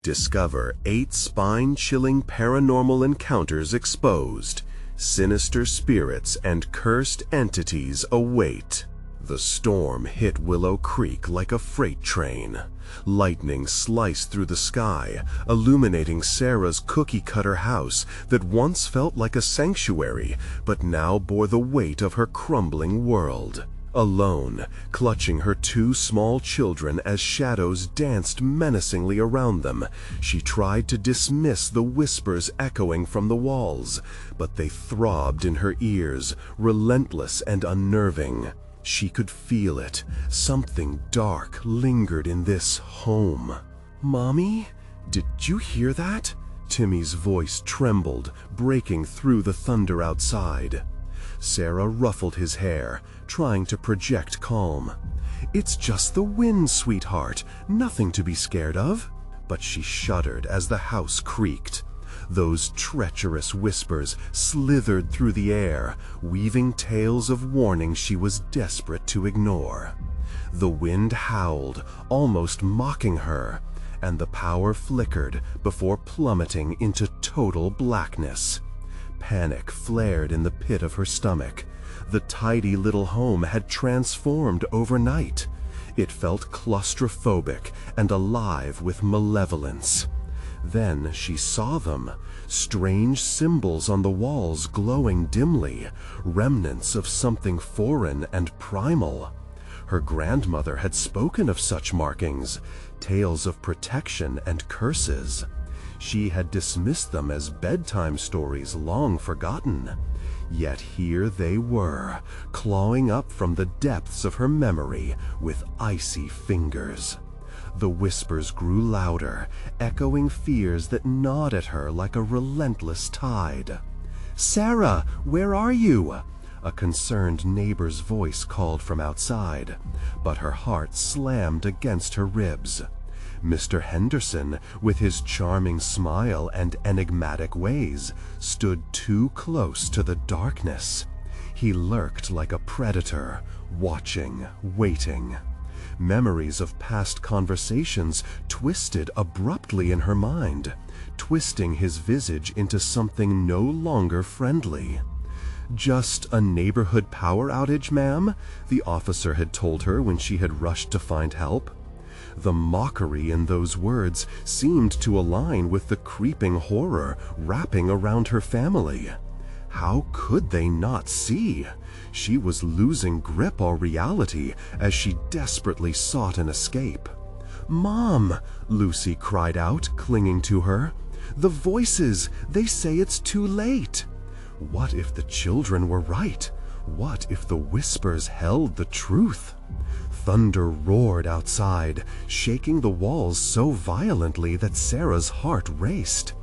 Discover 8 spine-chilling paranormal encounters exposed. Sinister spirits and cursed entities await. The storm hit Willow Creek like a freight train. Lightning sliced through the sky, illuminating Sarah's cookie-cutter house that once felt like a sanctuary, but now bore the weight of her crumbling world. Alone, clutching her 2 small children as shadows danced menacingly around them, she tried to dismiss the whispers echoing from the walls, but they throbbed in her ears, relentless and unnerving. She could feel it. Something dark lingered in this home. "Mommy, did you hear that?" Timmy's voice trembled, breaking through the thunder outside. Sarah ruffled his hair, trying to project calm. "It's just the wind, sweetheart. Nothing to be scared of." But she shuddered as the house creaked. Those treacherous whispers slithered through the air, weaving tales of warning she was desperate to ignore. The wind howled, almost mocking her, and the power flickered before plummeting into total blackness. Panic flared in the pit of her stomach. The tidy little home had transformed overnight. It felt claustrophobic and alive with malevolence. Then she saw them, strange symbols on the walls glowing dimly, remnants of something foreign and primal. Her grandmother had spoken of such markings, tales of protection and curses. She had dismissed them as bedtime stories long forgotten. Yet here they were, clawing up from the depths of her memory with icy fingers. The whispers grew louder, echoing fears that gnawed at her like a relentless tide. "Sarah, where are you?" A concerned neighbor's voice called from outside, but her heart slammed against her ribs. Mr. Henderson, with his charming smile and enigmatic ways, stood too close to the darkness. He lurked like a predator, watching, waiting. Memories of past conversations twisted abruptly in her mind, twisting his visage into something no longer friendly. "Just a neighborhood power outage, ma'am," the officer had told her when she had rushed to find help. The mockery in those words seemed to align with the creeping horror wrapping around her family. How could they not see? She was losing grip on reality as she desperately sought an escape. "Mom!" Lucy cried out, clinging to her. "The voices! They say it's too late!" What if the children were right? What if the whispers held the truth? Thunder roared outside, shaking the walls so violently that Sarah's heart raced.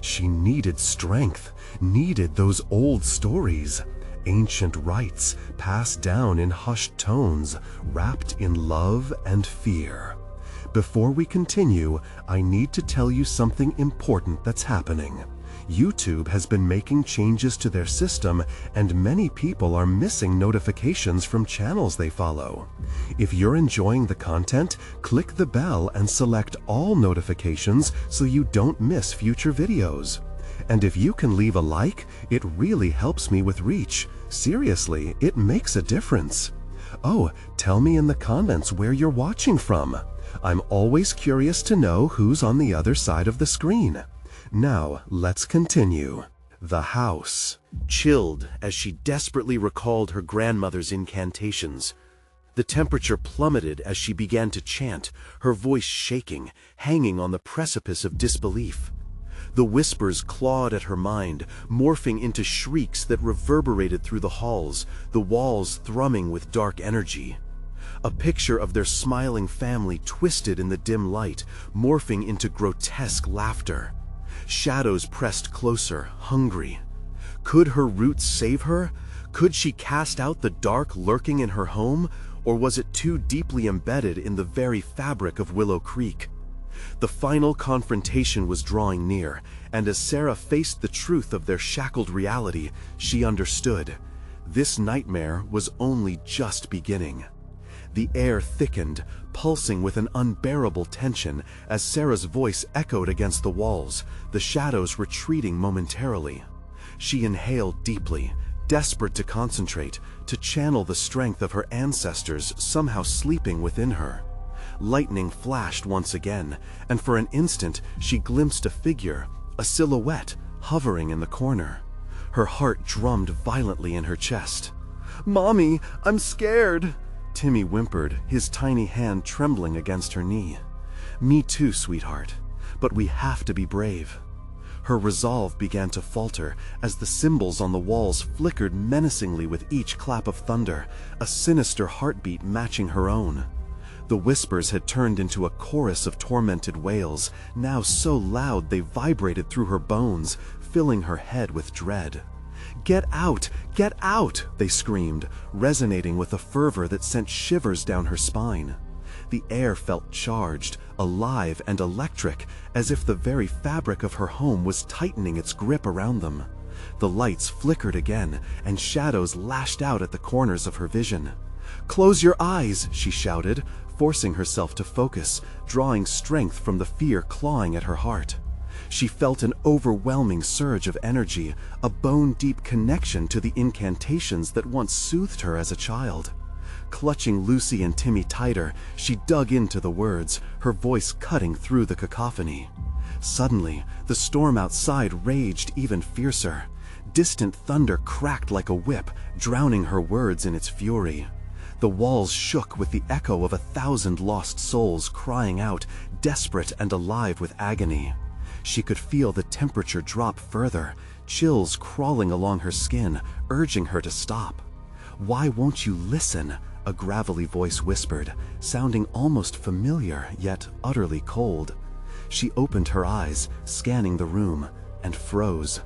She needed strength, needed those old stories, ancient rites passed down in hushed tones, wrapped in love and fear. Before we continue, I need to tell you something important that's happening. YouTube has been making changes to their system, and many people are missing notifications from channels they follow. If you're enjoying the content, click the bell and select all notifications so you don't miss future videos. And if you can leave a like, it really helps me with reach. Seriously, it makes a difference. Oh, tell me in the comments where you're watching from. I'm always curious to know who's on the other side of the screen. Now, let's continue. The house chilled as she desperately recalled her grandmother's incantations. The temperature plummeted as she began to chant, her voice shaking, hanging on the precipice of disbelief. The whispers clawed at her mind, morphing into shrieks that reverberated through the halls, the walls thrumming with dark energy. A picture of their smiling family twisted in the dim light, morphing into grotesque laughter. Shadows pressed closer, hungry. Could her roots save her? Could she cast out the dark lurking in her home? Or was it too deeply embedded in the very fabric of Willow Creek? The final confrontation was drawing near, and as Sarah faced the truth of their shackled reality, she understood. This nightmare was only just beginning. The air thickened, pulsing with an unbearable tension as Sarah's voice echoed against the walls, the shadows retreating momentarily. She inhaled deeply, desperate to concentrate, to channel the strength of her ancestors somehow sleeping within her. Lightning flashed once again, and for an instant she glimpsed a figure, a silhouette, hovering in the corner. Her heart drummed violently in her chest. "Mommy, I'm scared," Timmy whimpered, his tiny hand trembling against her knee. "Me too, sweetheart, but we have to be brave." Her resolve began to falter as the symbols on the walls flickered menacingly with each clap of thunder, a sinister heartbeat matching her own. The whispers had turned into a chorus of tormented wails, now so loud they vibrated through her bones, filling her head with dread. "Get out! Get out!" they screamed, resonating with a fervor that sent shivers down her spine. The air felt charged, alive, and electric, as if the very fabric of her home was tightening its grip around them. The lights flickered again, and shadows lashed out at the corners of her vision. "Close your eyes!" she shouted, forcing herself to focus, drawing strength from the fear clawing at her heart. She felt an overwhelming surge of energy, a bone-deep connection to the incantations that once soothed her as a child. Clutching Lucy and Timmy tighter, she dug into the words, her voice cutting through the cacophony. Suddenly, the storm outside raged even fiercer. Distant thunder cracked like a whip, drowning her words in its fury. The walls shook with the echo of 1,000 lost souls crying out, desperate and alive with agony. She could feel the temperature drop further, chills crawling along her skin, urging her to stop. "Why won't you listen?" a gravelly voice whispered, sounding almost familiar, yet utterly cold. She opened her eyes, scanning the room, and froze.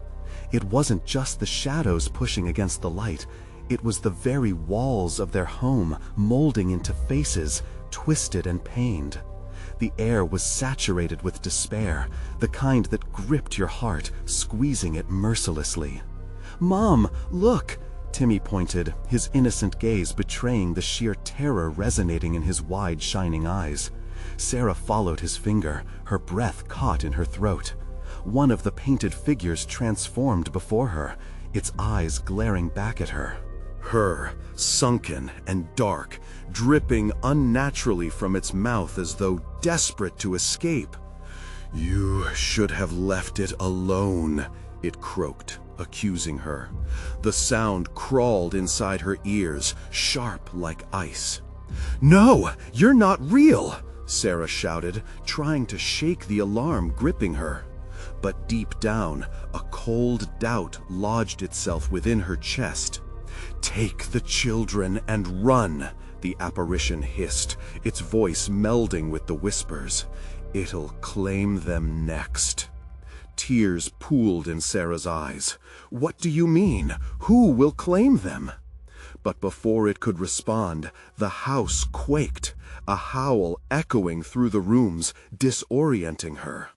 It wasn't just the shadows pushing against the light, it was the very walls of their home molding into faces, twisted and pained. The air was saturated with despair, the kind that gripped your heart, squeezing it mercilessly. "Mom, look!" Timmy pointed, his innocent gaze betraying the sheer terror resonating in his wide, shining eyes. Sarah followed his finger, her breath caught in her throat. One of the painted figures transformed before her, its eyes glaring back at her. Her, sunken and dark, dripping unnaturally from its mouth as though desperate to escape. "You should have left it alone," it croaked, accusing her. The sound crawled inside her ears, sharp like ice. "No, you're not real!" Sarah shouted, trying to shake the alarm gripping her. But deep down, a cold doubt lodged itself within her chest. "Take the children and run," the apparition hissed, its voice melding with the whispers. "It'll claim them next." Tears pooled in Sarah's eyes. "What do you mean? Who will claim them?" But before it could respond, the house quaked, a howl echoing through the rooms, disorienting her.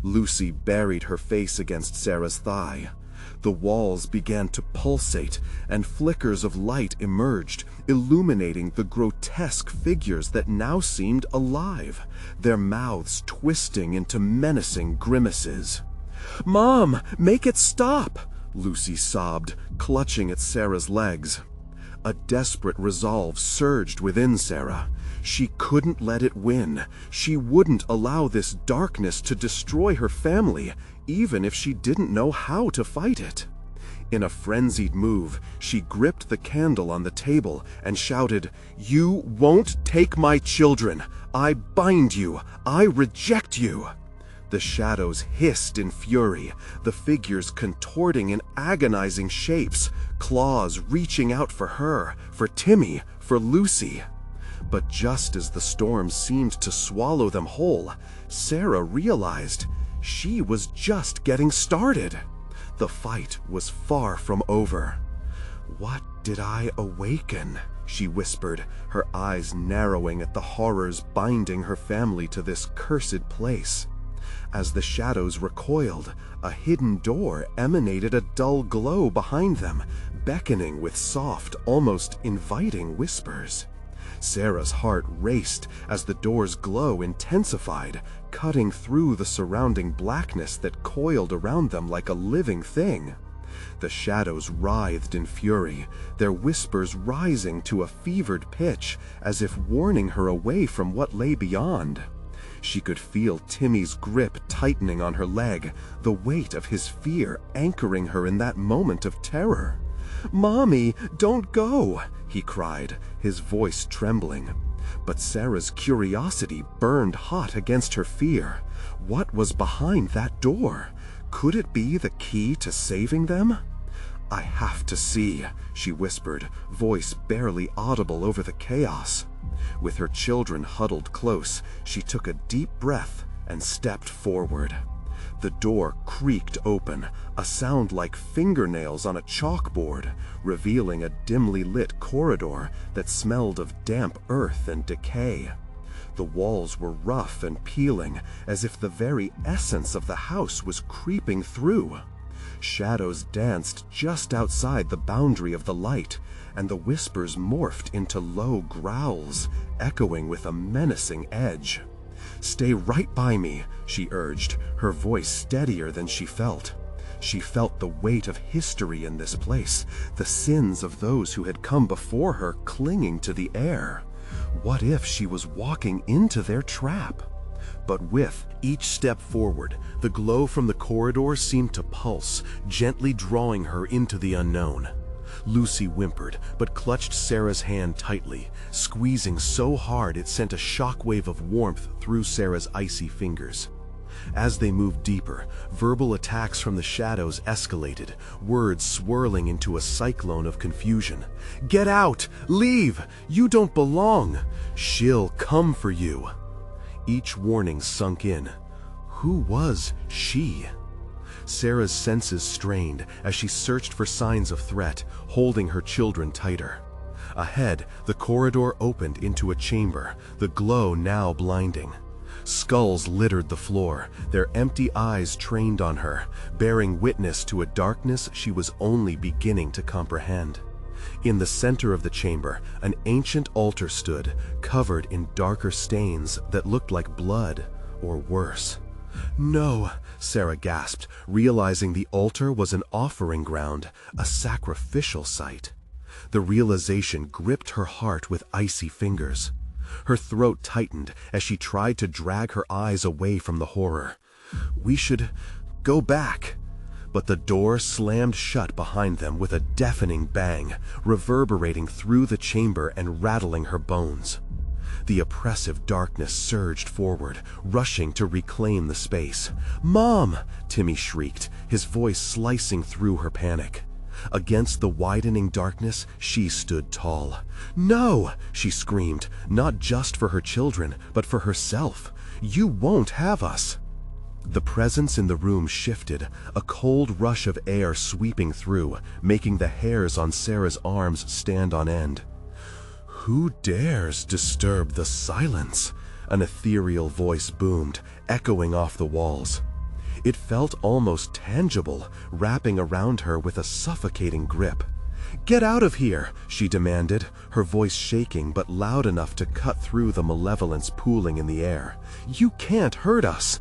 Lucy buried her face against Sarah's thigh. The walls began to pulsate, and flickers of light emerged, illuminating the grotesque figures that now seemed alive, their mouths twisting into menacing grimaces. "Mom, make it stop!" Lucy sobbed, clutching at Sarah's legs. A desperate resolve surged within Sarah. She couldn't let it win. She wouldn't allow this darkness to destroy her family, even if she didn't know how to fight it. In a frenzied move, she gripped the candle on the table and shouted, "You won't take my children! I bind you! I reject you!" The shadows hissed in fury, the figures contorting in agonizing shapes, claws reaching out for her, for Timmy, for Lucy. But just as the storm seemed to swallow them whole, Sarah realized she was just getting started. The fight was far from over. "What did I awaken?" she whispered, her eyes narrowing at the horrors binding her family to this cursed place. As the shadows recoiled, a hidden door emanated a dull glow behind them, beckoning with soft, almost inviting whispers. Sarah's heart raced as the door's glow intensified, cutting through the surrounding blackness that coiled around them like a living thing. The shadows writhed in fury, their whispers rising to a fevered pitch as if warning her away from what lay beyond. She could feel Timmy's grip tightening on her leg, the weight of his fear anchoring her in that moment of terror. "Mommy, don't go!" he cried, his voice trembling. But Sarah's curiosity burned hot against her fear. What was behind that door? Could it be the key to saving them? "I have to see," she whispered, voice barely audible over the chaos. With her children huddled close, she took a deep breath and stepped forward. The door creaked open, a sound like fingernails on a chalkboard, revealing a dimly lit corridor that smelled of damp earth and decay. The walls were rough and peeling, as if the very essence of the house was creeping through. Shadows danced just outside the boundary of the light, and the whispers morphed into low growls, echoing with a menacing edge. "Stay right by me," she urged, her voice steadier than she felt. She felt the weight of history in this place, the sins of those who had come before her clinging to the air. What if she was walking into their trap? But with each step forward, the glow from the corridor seemed to pulse, gently drawing her into the unknown. Lucy whimpered, but clutched Sarah's hand tightly, squeezing so hard it sent a shockwave of warmth through Sarah's icy fingers. As they moved deeper, verbal attacks from the shadows escalated, words swirling into a cyclone of confusion. "Get out! Leave! You don't belong! She'll come for you!" Each warning sunk in. Who was she? Sarah's senses strained as she searched for signs of threat, holding her children tighter. Ahead, the corridor opened into a chamber, the glow now blinding. Skulls littered the floor, their empty eyes trained on her, bearing witness to a darkness she was only beginning to comprehend. In the center of the chamber, an ancient altar stood, covered in darker stains that looked like blood, or worse. "No," Sarah gasped, realizing the altar was an offering ground, a sacrificial site. The realization gripped her heart with icy fingers. Her throat tightened as she tried to drag her eyes away from the horror. "We should go back." But the door slammed shut behind them with a deafening bang, reverberating through the chamber and rattling her bones. The oppressive darkness surged forward, rushing to reclaim the space. "Mom!" Timmy shrieked, his voice slicing through her panic. Against the widening darkness, she stood tall. "No!" she screamed, not just for her children, but for herself. "You won't have us!" The presence in the room shifted, a cold rush of air sweeping through, making the hairs on Sarah's arms stand on end. "Who dares disturb the silence?" An ethereal voice boomed, echoing off the walls. It felt almost tangible, wrapping around her with a suffocating grip. "Get out of here!" she demanded, her voice shaking but loud enough to cut through the malevolence pooling in the air. "You can't hurt us!"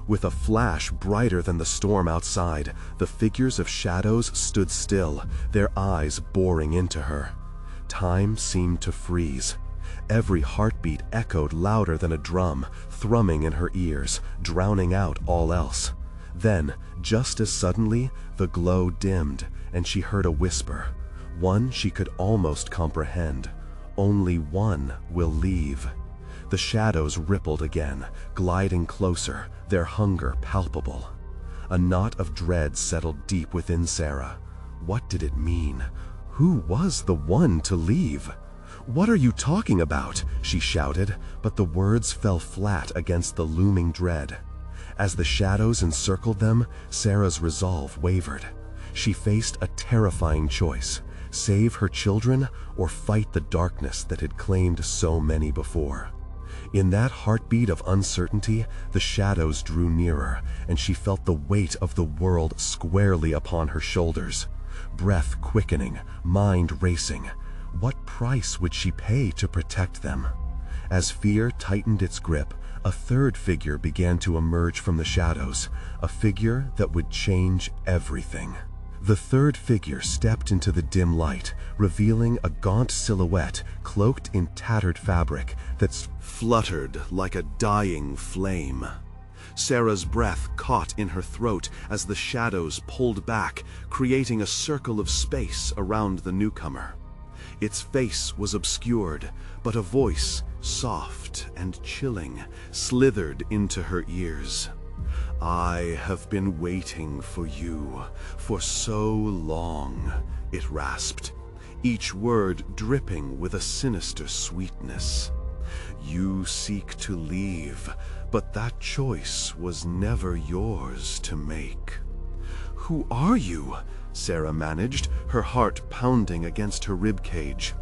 With a flash brighter than the storm outside, the figures of shadows stood still, their eyes boring into her. Time seemed to freeze. Every heartbeat echoed louder than a drum, thrumming in her ears, drowning out all else. Then, just as suddenly, the glow dimmed, and she heard a whisper, one she could almost comprehend. "Only one will leave." The shadows rippled again, gliding closer, their hunger palpable. A knot of dread settled deep within Sarah. What did it mean? Who was the one to leave? "What are you talking about?" she shouted, but the words fell flat against the looming dread. As the shadows encircled them, Sarah's resolve wavered. She faced a terrifying choice: save her children or fight the darkness that had claimed so many before. In that heartbeat of uncertainty, the shadows drew nearer, and she felt the weight of the world squarely upon her shoulders. Breath quickening, mind racing. What price would she pay to protect them? As fear tightened its grip, a third figure began to emerge from the shadows, a figure that would change everything. The third figure stepped into the dim light, revealing a gaunt silhouette cloaked in tattered fabric that fluttered like a dying flame. Sarah's breath caught in her throat as the shadows pulled back, creating a circle of space around the newcomer. Its face was obscured, but a voice, soft and chilling, slithered into her ears. "I have been waiting for you for so long," it rasped, each word dripping with a sinister sweetness. "You seek to leave, but that choice was never yours to make." "Who are you?" Sarah managed, her heart pounding against her ribcage.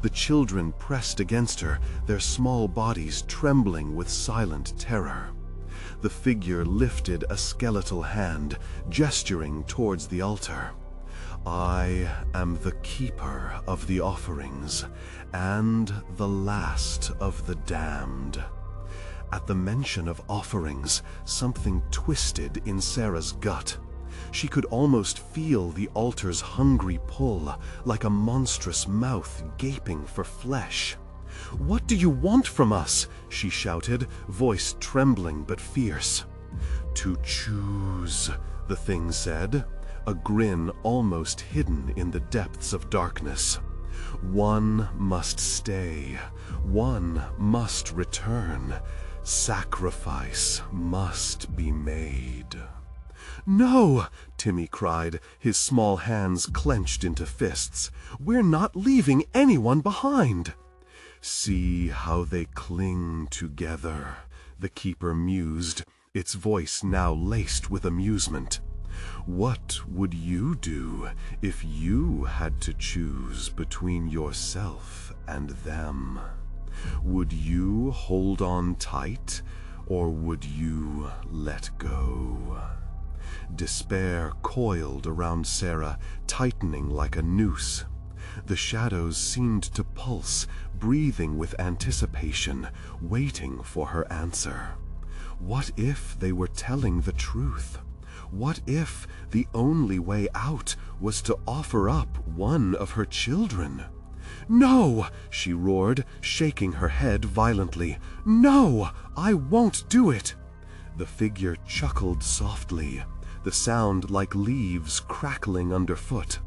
The children pressed against her, their small bodies trembling with silent terror. The figure lifted a skeletal hand, gesturing towards the altar. "I am the keeper of the offerings, and the last of the damned." At the mention of offerings, something twisted in Sarah's gut. She could almost feel the altar's hungry pull, like a monstrous mouth gaping for flesh. "What do you want from us?" she shouted, voice trembling but fierce. "To choose," the thing said, a grin almost hidden in the depths of darkness. "One must stay, one must return. Sacrifice must be made." "No!" Timmy cried, his small hands clenched into fists. "We're not leaving anyone behind!" "See how they cling together," the keeper mused, its voice now laced with amusement. "What would you do if you had to choose between yourself and them? Would you hold on tight, or would you let go?" Despair coiled around Sarah, tightening like a noose. The shadows seemed to pulse, breathing with anticipation, waiting for her answer. What if they were telling the truth? What if the only way out was to offer up one of her children? "No!" she roared, shaking her head violently. "No! I won't do it!" The figure chuckled softly, the sound like leaves crackling underfoot.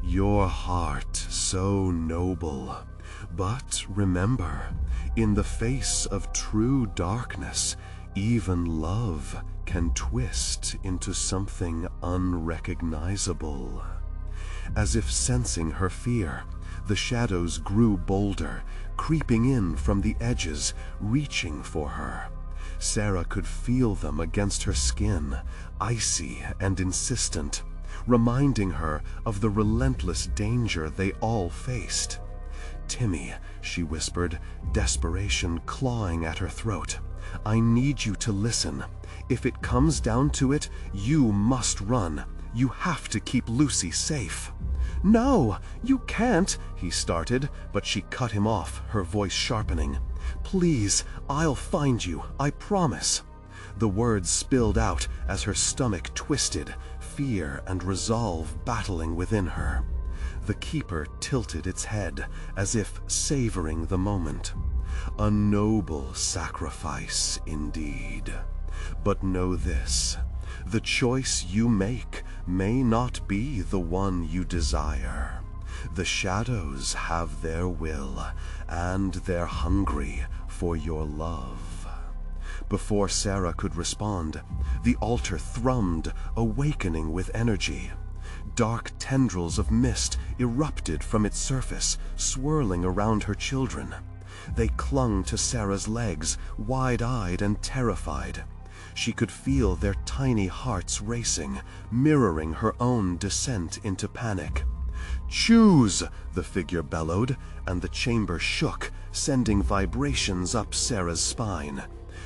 "Your heart so noble. But remember, in the face of true darkness, even love can twist into something unrecognizable." As if sensing her fear, the shadows grew bolder, creeping in from the edges, reaching for her. Sarah could feel them against her skin, icy and insistent, reminding her of the relentless danger they all faced. "Timmy," she whispered, desperation clawing at her throat, "I need you to listen. If it comes down to it, you must run. You have to keep Lucy safe." "No, you can't," he started, but she cut him off, her voice sharpening. "Please, I'll find you, I promise." The words spilled out as her stomach twisted, fear and resolve battling within her. The keeper tilted its head, as if savoring the moment. "A noble sacrifice indeed. But know this, the choice you make may not be the one you desire. The shadows have their will, and they're hungry for your love." Before Sarah could respond, the altar thrummed, awakening with energy. Dark tendrils of mist erupted from its surface, swirling around her children. They clung to Sarah's legs, wide-eyed and terrified. She could feel their tiny hearts racing, mirroring her own descent into panic. "Choose!" the figure bellowed, and the chamber shook, sending vibrations up Sarah's spine.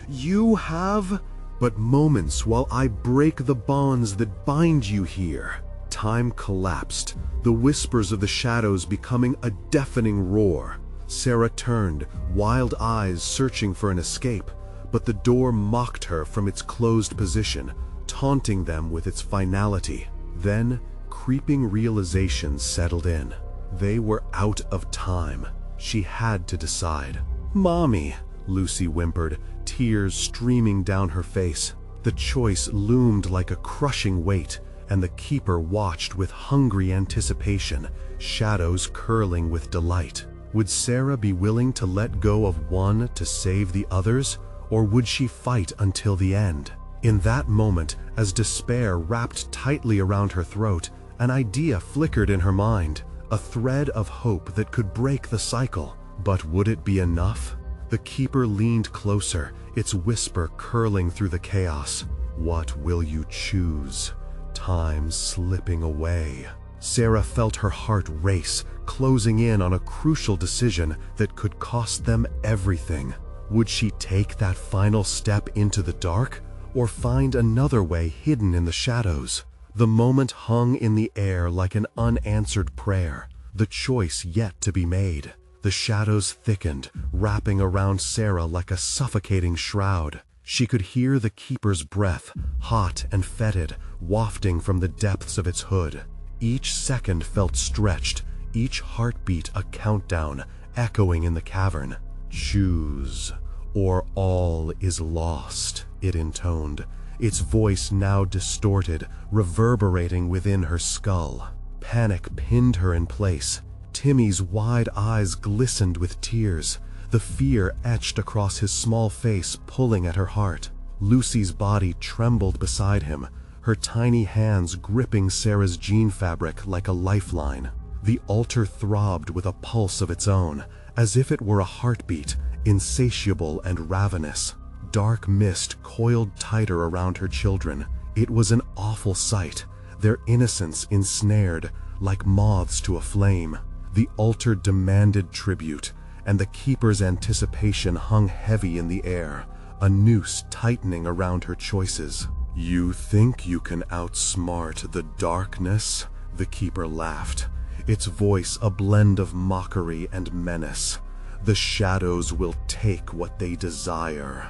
"You have but moments while I break the bonds that bind you here," Time collapsed, the whispers of the shadows becoming a deafening roar. Sarah turned, wild eyes searching for an escape, but the door mocked her from its closed position, taunting them with its finality. Then, creeping realization settled in. They were out of time. She had to decide. "Mommy," Lucy whimpered, tears streaming down her face. The choice loomed like a crushing weight, and the keeper watched with hungry anticipation, shadows curling with delight. Would Sarah be willing to let go of one to save the others, or would she fight until the end? In that moment, as despair wrapped tightly around her throat, an idea flickered in her mind, a thread of hope that could break the cycle. But would it be enough? The keeper leaned closer, its whisper curling through the chaos. "What will you choose?" Time slipping away. Sarah felt her heart race, closing in on a crucial decision that could cost them everything. Would she take that final step into the dark, or find another way hidden in the shadows? The moment hung in the air like an unanswered prayer, the choice yet to be made. The shadows thickened, wrapping around Sarah like a suffocating shroud. She could hear the keeper's breath, hot and fetid, wafting from the depths of its hood. Each second felt stretched, each heartbeat a countdown, echoing in the cavern. "Choose, or all is lost," it intoned, its voice now distorted, reverberating within her skull. Panic pinned her in place. Timmy's wide eyes glistened with tears, the fear etched across his small face, pulling at her heart. Lucy's body trembled beside him, her tiny hands gripping Sarah's jean fabric like a lifeline. The altar throbbed with a pulse of its own, as if it were a heartbeat, insatiable and ravenous. Dark mist coiled tighter around her children. It was an awful sight, their innocence ensnared, like moths to a flame. The altar demanded tribute, and the keeper's anticipation hung heavy in the air, a noose tightening around her choices. "You think you can outsmart the darkness?" The keeper laughed, its voice a blend of mockery and menace. "The shadows will take what they desire.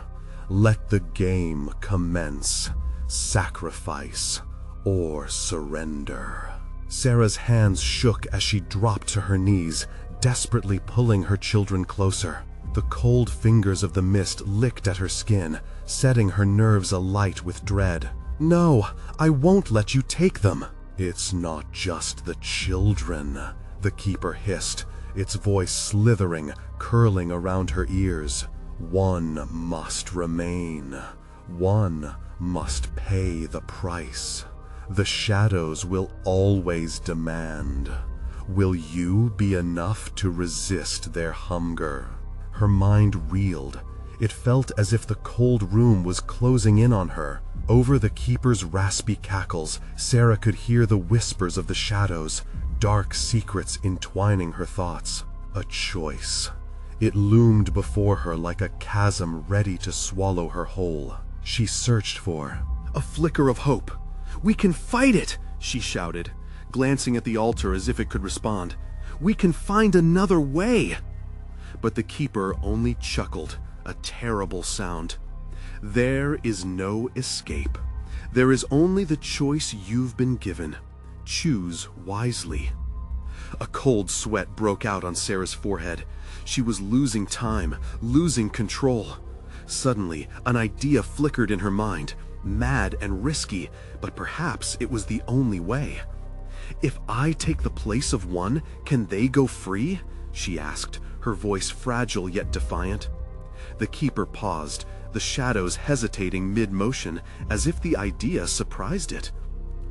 Let the game commence. Sacrifice or surrender." Sarah's hands shook as she dropped to her knees, desperately pulling her children closer. The cold fingers of the mist licked at her skin, setting her nerves alight with dread. "No, I won't let you take them." "It's not just the children," the keeper hissed, its voice slithering, curling around her ears. "One must remain. One must pay the price. The shadows will always demand. Will you be enough to resist their hunger?" Her mind reeled. It felt as if the cold room was closing in on her. Over the keeper's raspy cackles, Sarah could hear the whispers of the shadows, dark secrets entwining her thoughts. A choice. It loomed before her like a chasm ready to swallow her whole. She searched for a flicker of hope. "We can fight it!" she shouted, glancing at the altar as if it could respond. "We can find another way!" But the keeper only chuckled, a terrible sound. "There is no escape. There is only the choice you've been given. Choose wisely." A cold sweat broke out on Sarah's forehead. She was losing time, losing control. Suddenly, an idea flickered in her mind, mad and risky, but perhaps it was the only way. "If I take the place of one, can they go free?" she asked, her voice fragile yet defiant. The keeper paused, the shadows hesitating mid-motion, as if the idea surprised it.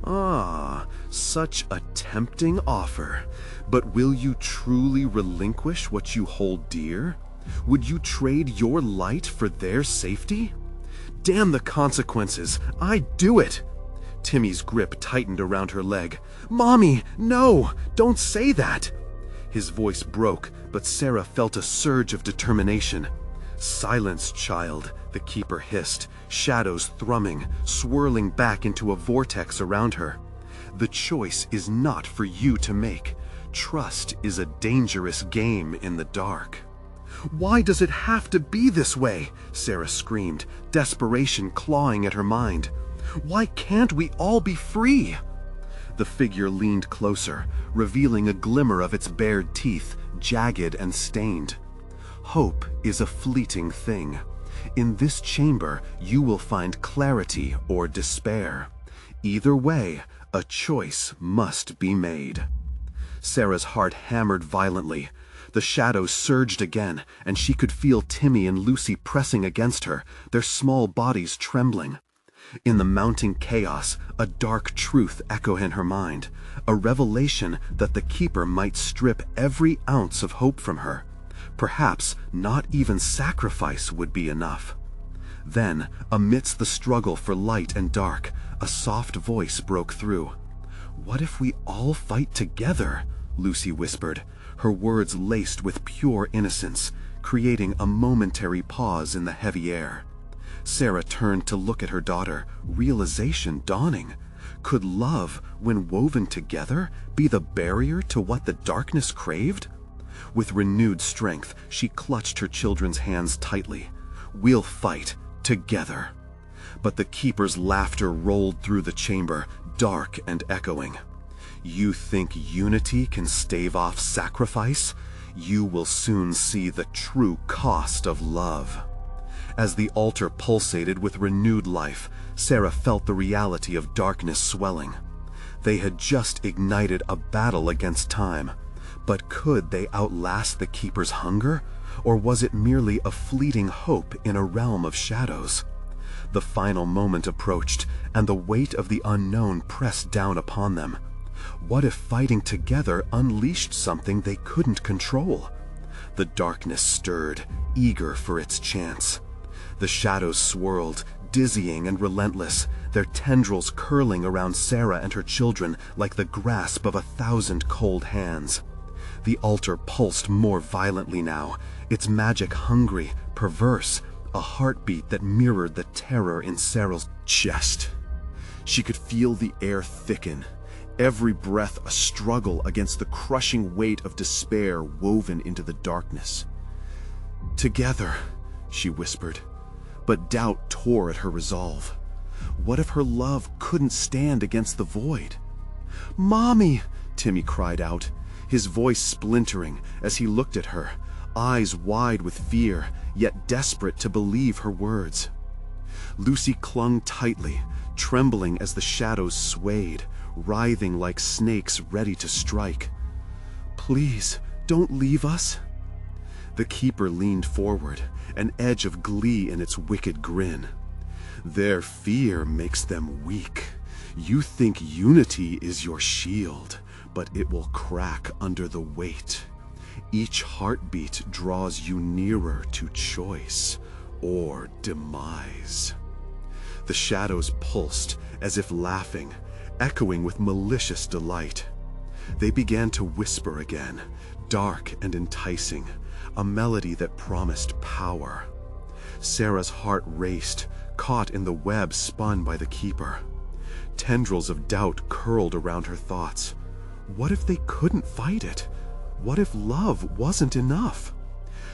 "Ah, such a tempting offer. But will you truly relinquish what you hold dear? Would you trade your light for their safety?" "Damn the consequences! I'd do it!" Timmy's grip tightened around her leg. "Mommy, no! Don't say that!" His voice broke, but Sarah felt a surge of determination. "Silence, child," the keeper hissed, shadows thrumming, swirling back into a vortex around her. The choice is not for you to make. Trust is a dangerous game in the dark. Why does it have to be this way? Sarah screamed, desperation clawing at her mind. Why can't we all be free? The figure leaned closer, revealing a glimmer of its bared teeth, jagged and stained. Hope is a fleeting thing. In this chamber, you will find clarity or despair. Either way, a choice must be made. Sarah's heart hammered violently. The shadows surged again, and she could feel Timmy and Lucy pressing against her, their small bodies trembling. In the mounting chaos, a dark truth echoed in her mind, a revelation that the Keeper might strip every ounce of hope from her. Perhaps not even sacrifice would be enough. Then, amidst the struggle for light and dark, a soft voice broke through. "What if we all fight together?" Lucy whispered, her words laced with pure innocence, creating a momentary pause in the heavy air. Sarah turned to look at her daughter, realization dawning. Could love, when woven together, be the barrier to what the darkness craved? With renewed strength, she clutched her children's hands tightly. "We'll fight, together." But the Keeper's laughter rolled through the chamber, dark and echoing. "You think unity can stave off sacrifice? You will soon see the true cost of love." As the altar pulsated with renewed life, Sarah felt the reality of darkness swelling. They had just ignited a battle against time. But could they outlast the Keeper's hunger? Or was it merely a fleeting hope in a realm of shadows? The final moment approached, and the weight of the unknown pressed down upon them. What if fighting together unleashed something they couldn't control? The darkness stirred, eager for its chance. The shadows swirled, dizzying and relentless, their tendrils curling around Sarah and her children like the grasp of 1,000 cold hands. The altar pulsed more violently now, its magic hungry, perverse, a heartbeat that mirrored the terror in Sarah's chest. She could feel the air thicken, every breath a struggle against the crushing weight of despair woven into the darkness. "Together," she whispered, but doubt tore at her resolve. What if her love couldn't stand against the void? "Mommy!" Timmy cried out, his voice splintering as he looked at her, eyes wide with fear, yet desperate to believe her words. Lucy clung tightly, trembling as the shadows swayed, writhing like snakes ready to strike. "Please, don't leave us." The Keeper leaned forward, an edge of glee in its wicked grin. "Their fear makes them weak. You think unity is your shield, but it will crack under the weight. Each heartbeat draws you nearer to choice or demise." The shadows pulsed, as if laughing, echoing with malicious delight. They began to whisper again, dark and enticing, a melody that promised power. Sarah's heart raced, caught in the web spun by the Keeper. Tendrils of doubt curled around her thoughts. What if they couldn't fight it? What if love wasn't enough?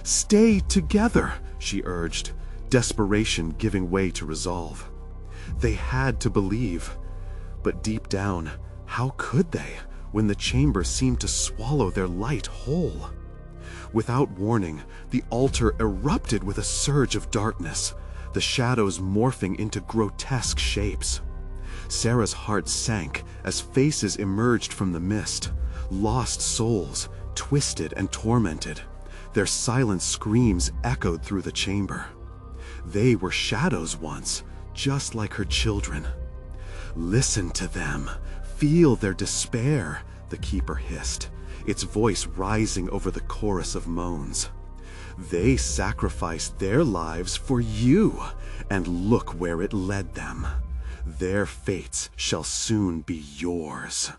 "Stay together," she urged, desperation giving way to resolve. They had to believe. But deep down, how could they, when the chamber seemed to swallow their light whole? Without warning, the altar erupted with a surge of darkness, the shadows morphing into grotesque shapes. Sarah's heart sank as faces emerged from the mist, lost souls, twisted and tormented. Their silent screams echoed through the chamber. They were shadows once, just like her children. "Listen to them, feel their despair," the Keeper hissed, its voice rising over the chorus of moans. "They sacrificed their lives for you, and look where it led them. Their fates shall soon be yours."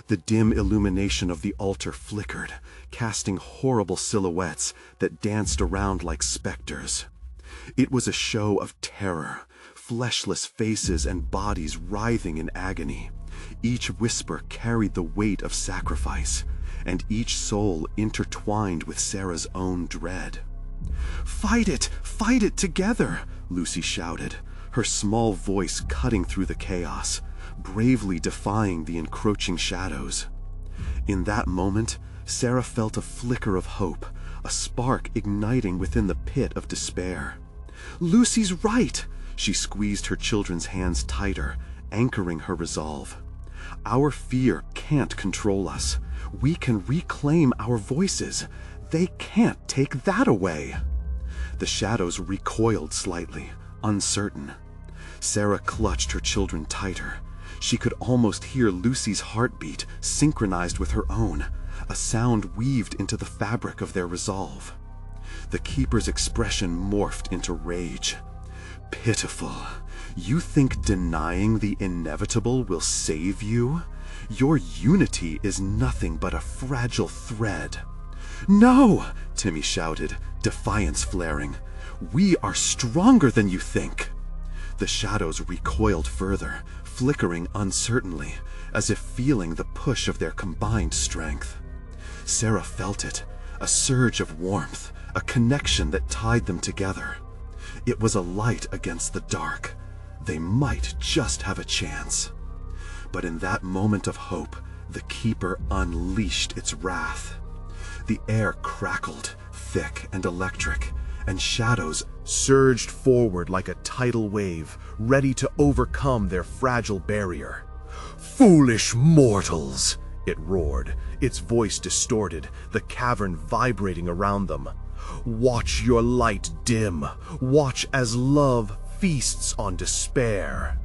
The dim illumination of the altar flickered, casting horrible silhouettes that danced around like specters. It was a show of terror, fleshless faces and bodies writhing in agony, Each whisper carried the weight of sacrifice, and each soul intertwined with Sarah's own dread. Fight it together, Lucy shouted, her small voice cutting through the chaos, bravely defying the encroaching shadows. In that moment, Sarah felt a flicker of hope, a spark igniting within the pit of despair. Lucy's right! She squeezed her children's hands tighter, anchoring her resolve. Our fear can't control us. We can reclaim our voices. They can't take that away. The shadows recoiled slightly, uncertain. Sarah clutched her children tighter. She could almost hear Lucy's heartbeat synchronized with her own, a sound weaved into the fabric of their resolve. The keeper's expression morphed into rage. Pitiful. You think denying the inevitable will save you? Your unity is nothing but a fragile thread. No, Timmy shouted, defiance flaring. We are stronger than you think. The shadows recoiled further, flickering uncertainly, as if feeling the push of their combined strength. Sarah felt it, a surge of warmth, a connection that tied them together. It was a light against the dark. They might just have a chance. But in that moment of hope, the Keeper unleashed its wrath. The air crackled, thick and electric, and shadows surged forward like a tidal wave, ready to overcome their fragile barrier. "Foolish mortals!" it roared, its voice distorted, the cavern vibrating around them. "Watch your light dim. Watch as love feasts on despair."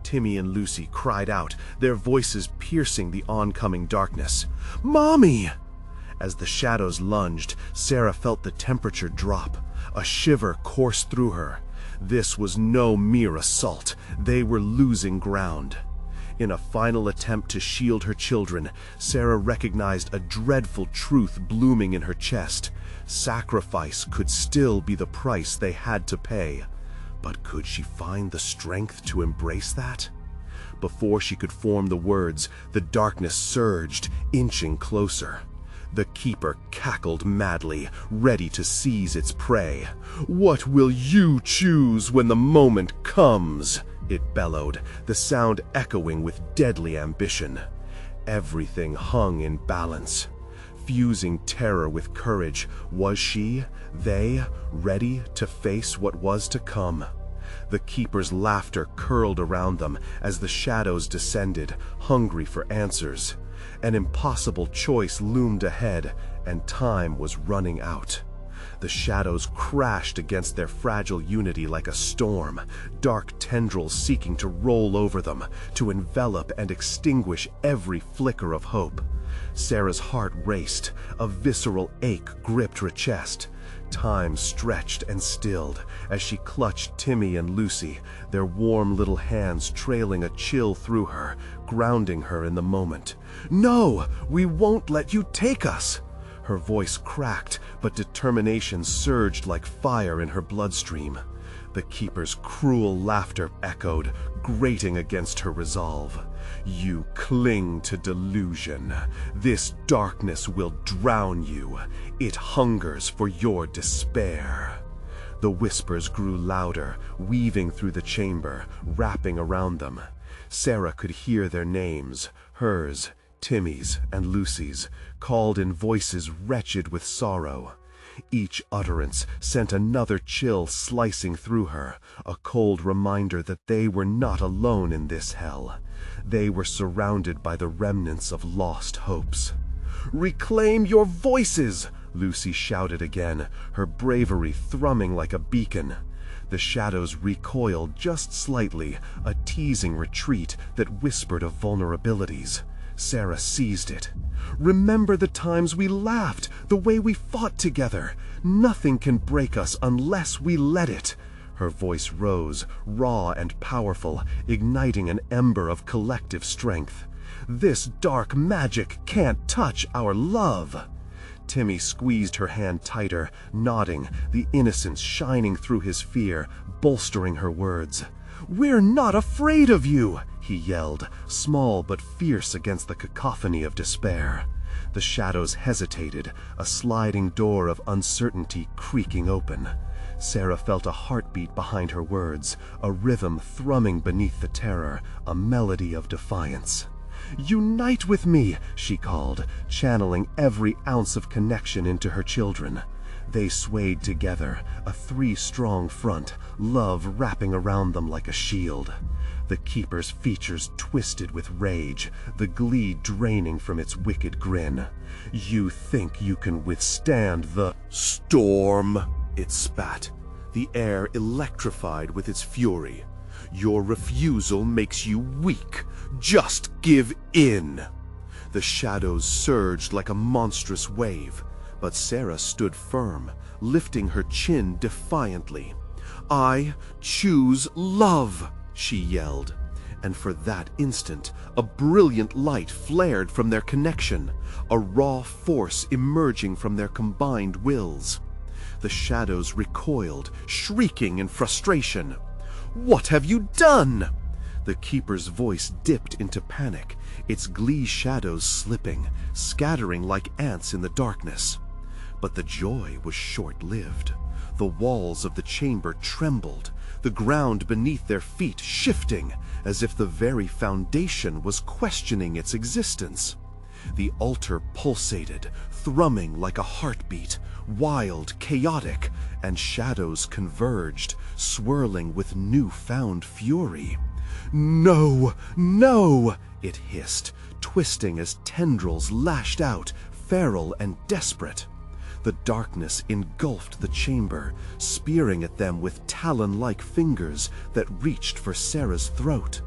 Timmy and Lucy cried out, their voices piercing the oncoming darkness. "Mommy!" As the shadows lunged, Sarah felt the temperature drop. A shiver coursed through her. This was no mere assault. They were losing ground. In a final attempt to shield her children, Sarah recognized a dreadful truth blooming in her chest. Sacrifice could still be the price they had to pay. But could she find the strength to embrace that? Before she could form the words, the darkness surged, inching closer. The Keeper cackled madly, ready to seize its prey. "What will you choose when the moment comes?" it bellowed, the sound echoing with deadly ambition. Everything hung in balance. Fusing terror with courage, was she, they, ready to face what was to come? The Keeper's laughter curled around them as the shadows descended, hungry for answers. An impossible choice loomed ahead, and time was running out. The shadows crashed against their fragile unity like a storm, dark tendrils seeking to roll over them, to envelop and extinguish every flicker of hope. Sarah's heart raced, a visceral ache gripped her chest. Time stretched and stilled as she clutched Timmy and Lucy, their warm little hands trailing a chill through her, grounding her in the moment. "No, we won't let you take us!" Her voice cracked, but determination surged like fire in her bloodstream. The Keeper's cruel laughter echoed, grating against her resolve. "You cling to delusion. This darkness will drown you. It hungers for your despair." The whispers grew louder, weaving through the chamber, wrapping around them. Sarah could hear their names, hers, Timmy's, and Lucy's, called in voices wretched with sorrow. Each utterance sent another chill slicing through her, a cold reminder that they were not alone in this hell. They were surrounded by the remnants of lost hopes. "Reclaim your voices!" Lucy shouted again, her bravery thrumming like a beacon. The shadows recoiled just slightly, a teasing retreat that whispered of vulnerabilities. Sarah seized it. "Remember the times we laughed, the way we fought together. Nothing can break us unless we let it." Her voice rose, raw and powerful, igniting an ember of collective strength. "This dark magic can't touch our love." Timmy squeezed her hand tighter, nodding, the innocence shining through his fear, bolstering her words. "We're not afraid of you," he yelled, small but fierce against the cacophony of despair. The shadows hesitated, a sliding door of uncertainty creaking open. Sarah felt a heartbeat behind her words, a rhythm thrumming beneath the terror, a melody of defiance. "Unite with me," she called, channeling every ounce of connection into her children. They swayed together, a three-strong front, love wrapping around them like a shield. The Keeper's features twisted with rage, the glee draining from its wicked grin. "You think you can withstand the storm?" it spat, the air electrified with its fury. "Your refusal makes you weak. Just give in." The shadows surged like a monstrous wave, but Sarah stood firm, lifting her chin defiantly. "I choose love," she yelled. And for that instant, a brilliant light flared from their connection, a raw force emerging from their combined wills. The shadows recoiled, shrieking in frustration. "What have you done?" The Keeper's voice dipped into panic, its glee shadows slipping, scattering like ants in the darkness. But the joy was short-lived. The walls of the chamber trembled, the ground beneath their feet shifting, as if the very foundation was questioning its existence. The altar pulsated, thrumming like a heartbeat, wild, chaotic, and shadows converged, swirling with new-found fury. "No, no!" it hissed, twisting as tendrils lashed out, feral and desperate. The darkness engulfed the chamber, spearing at them with talon-like fingers that reached for Sarah's throat.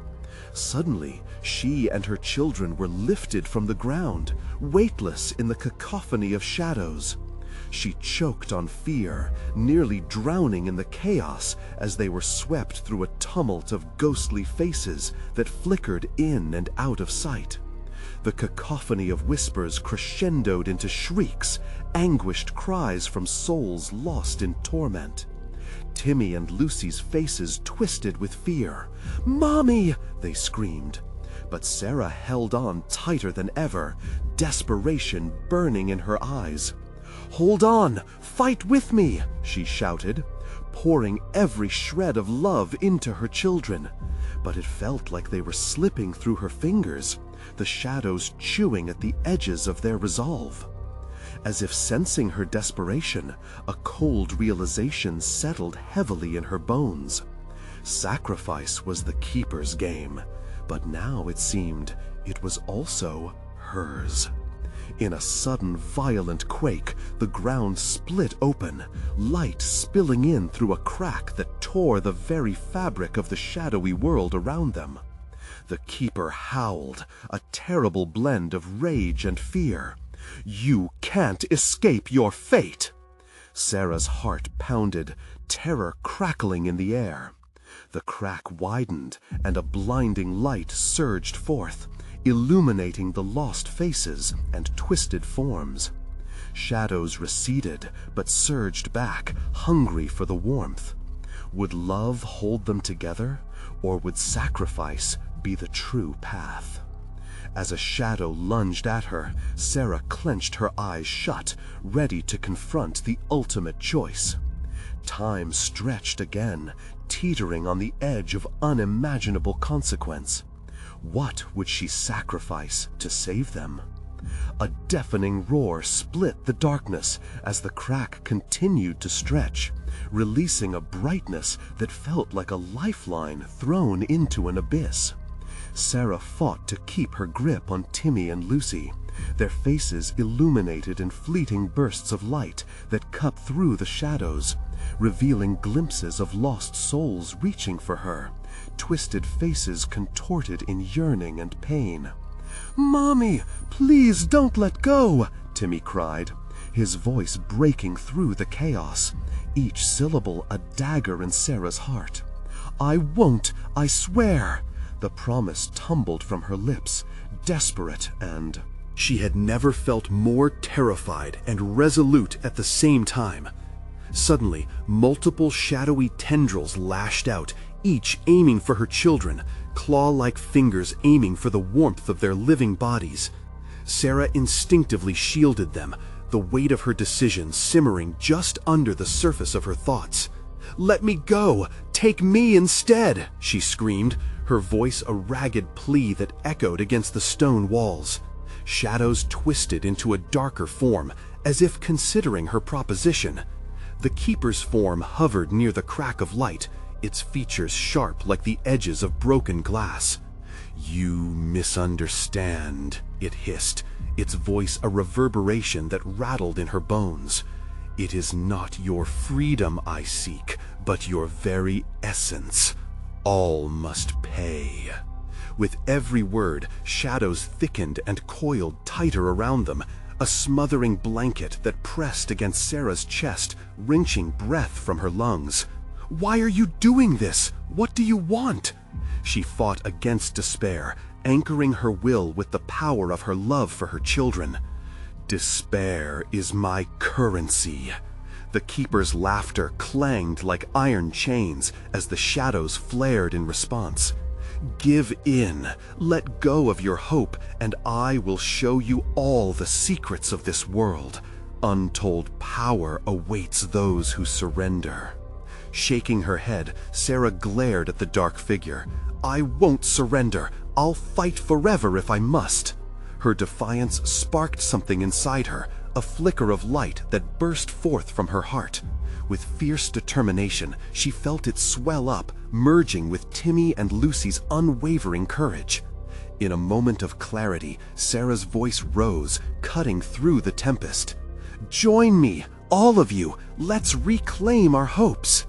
Suddenly, she and her children were lifted from the ground, weightless in the cacophony of shadows. She choked on fear, nearly drowning in the chaos as they were swept through a tumult of ghostly faces that flickered in and out of sight. The cacophony of whispers crescendoed into shrieks, anguished cries from souls lost in torment. Timmy and Lucy's faces twisted with fear. "Mommy!" they screamed. But Sarah held on tighter than ever, desperation burning in her eyes. "Hold on! Fight with me!" she shouted, pouring every shred of love into her children. But it felt like they were slipping through her fingers, the shadows chewing at the edges of their resolve. As if sensing her desperation, a cold realization settled heavily in her bones. Sacrifice was the Keeper's game, but now it seemed it was also hers. In a sudden, violent quake, the ground split open, light spilling in through a crack that tore the very fabric of the shadowy world around them. The Keeper howled, a terrible blend of rage and fear. "You can't escape your fate!" Sarah's heart pounded, terror crackling in the air. The crack widened, and a blinding light surged forth, illuminating the lost faces and twisted forms. Shadows receded, but surged back, hungry for the warmth. Would love hold them together, or would sacrifice be the true path? As a shadow lunged at her, Sarah clenched her eyes shut, ready to confront the ultimate choice. Time stretched again, teetering on the edge of unimaginable consequence. What would she sacrifice to save them? A deafening roar split the darkness as the crack continued to stretch, releasing a brightness that felt like a lifeline thrown into an abyss. Sarah fought to keep her grip on Timmy and Lucy, their faces illuminated in fleeting bursts of light that cut through the shadows, revealing glimpses of lost souls reaching for her, twisted faces contorted in yearning and pain. "Mommy, please don't let go!" Timmy cried, his voice breaking through the chaos, each syllable a dagger in Sarah's heart. "I won't, I swear!" The promise tumbled from her lips, desperate and... She had never felt more terrified and resolute at the same time. Suddenly, multiple shadowy tendrils lashed out, each aiming for her children, claw-like fingers aiming for the warmth of their living bodies. Sarah instinctively shielded them, the weight of her decision simmering just under the surface of her thoughts. "Let me go! Take me instead!" she screamed, her voice a ragged plea that echoed against the stone walls. Shadows twisted into a darker form, as if considering her proposition. The Keeper's form hovered near the crack of light, its features sharp like the edges of broken glass. "You misunderstand," it hissed, its voice a reverberation that rattled in her bones. "It is not your freedom I seek, but your very essence. All must pay." With every word, shadows thickened and coiled tighter around them, a smothering blanket that pressed against Sarah's chest, wrenching breath from her lungs. "Why are you doing this? What do you want?" She fought against despair, anchoring her will with the power of her love for her children. "Despair is my currency." The Keeper's laughter clanged like iron chains as the shadows flared in response. "Give in, let go of your hope, and I will show you all the secrets of this world. Untold power awaits those who surrender." Shaking her head, Sarah glared at the dark figure. "I won't surrender. I'll fight forever if I must." Her defiance sparked something inside her, a flicker of light that burst forth from her heart. With fierce determination, she felt it swell up, merging with Timmy and Lucy's unwavering courage. In a moment of clarity, Sarah's voice rose, cutting through the tempest. "Join me, all of you. Let's reclaim our hopes."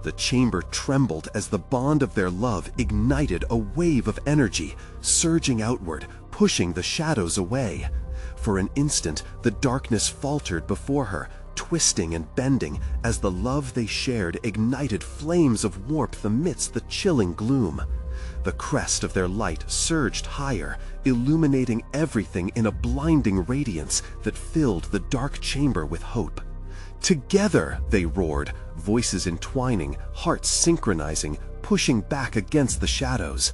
The chamber trembled as the bond of their love ignited a wave of energy, surging outward, pushing the shadows away. For an instant, the darkness faltered before her, twisting and bending as the love they shared ignited flames of warmth amidst the chilling gloom. The crest of their light surged higher, illuminating everything in a blinding radiance that filled the dark chamber with hope. "Together!" they roared, voices entwining, hearts synchronizing, pushing back against the shadows.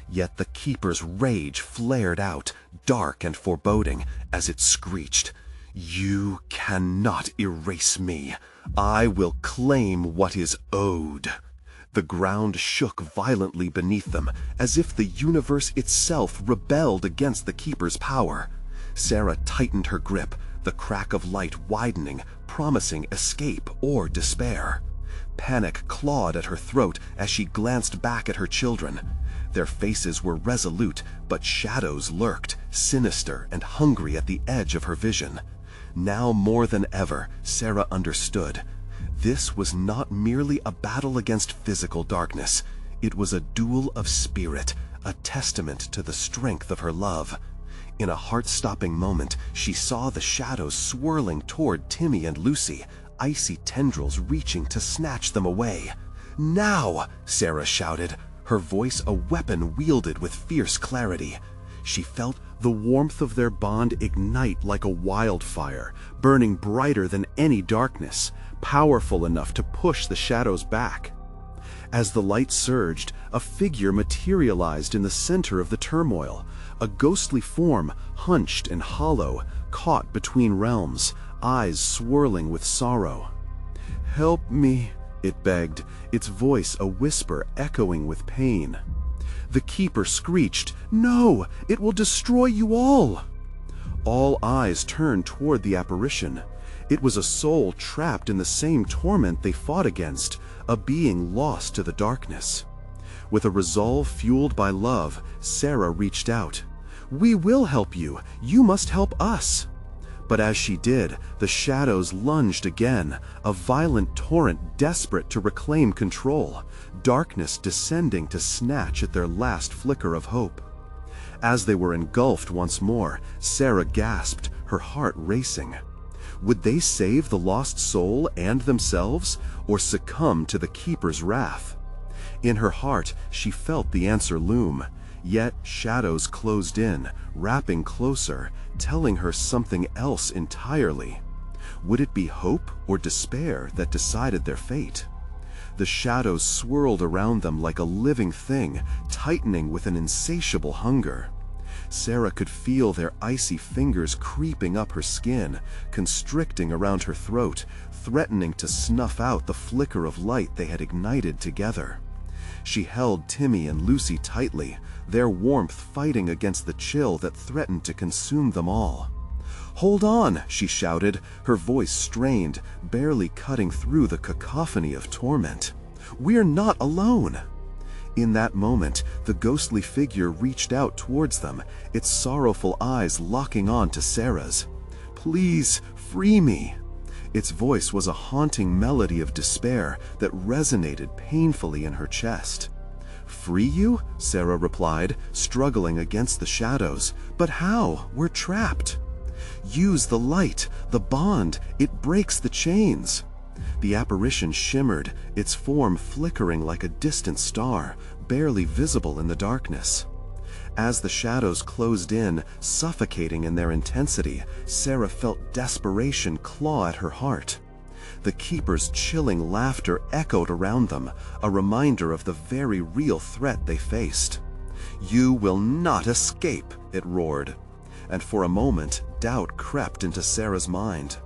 Yet the Keeper's rage flared out, dark and foreboding, as it screeched, "You cannot erase me. I will claim what is owed." The ground shook violently beneath them, as if the universe itself rebelled against the Keeper's power. Sarah tightened her grip, the crack of light widening, promising escape or despair. Panic clawed at her throat as she glanced back at her children. Their faces were resolute, but shadows lurked, sinister and hungry at the edge of her vision. Now more than ever, Sarah understood. This was not merely a battle against physical darkness. It was a duel of spirit, a testament to the strength of her love. In a heart-stopping moment, she saw the shadows swirling toward Timmy and Lucy, icy tendrils reaching to snatch them away. "Now!" Sarah shouted, her voice a weapon wielded with fierce clarity. She felt the warmth of their bond ignite like a wildfire, burning brighter than any darkness, powerful enough to push the shadows back. As the light surged, a figure materialized in the center of the turmoil, a ghostly form, hunched and hollow, caught between realms, eyes swirling with sorrow. "Help me," it begged, its voice a whisper echoing with pain. The Keeper screeched, "No! It will destroy you all!" All eyes turned toward the apparition. It was a soul trapped in the same torment they fought against, a being lost to the darkness. With a resolve fueled by love, Sarah reached out. "We will help you. You must help us." But as she did, the shadows lunged again, a violent torrent desperate to reclaim control, darkness descending to snatch at their last flicker of hope. As they were engulfed once more, Sarah gasped, her heart racing. Would they save the lost soul and themselves, or succumb to the Keeper's wrath? In her heart, she felt the answer loom. Yet shadows closed in, wrapping closer, telling her something else entirely. Would it be hope or despair that decided their fate? The shadows swirled around them like a living thing, tightening with an insatiable hunger. Sarah could feel their icy fingers creeping up her skin, constricting around her throat, threatening to snuff out the flicker of light they had ignited together. She held Timmy and Lucy tightly, their warmth fighting against the chill that threatened to consume them all. "Hold on," she shouted, her voice strained, barely cutting through the cacophony of torment. "We're not alone." In that moment, the ghostly figure reached out towards them, its sorrowful eyes locking on to Sarah's. "Please, free me." Its voice was a haunting melody of despair that resonated painfully in her chest. "Free you?" Sarah replied, struggling against the shadows. "But how? We're trapped." "Use the light, the bond, it breaks the chains." The apparition shimmered, its form flickering like a distant star, barely visible in the darkness. As the shadows closed in, suffocating in their intensity, Sarah felt desperation claw at her heart. The keeper's chilling laughter echoed around them, a reminder of the very real threat they faced. "You will not escape," it roared. And for a moment, doubt crept into Sarah's mind.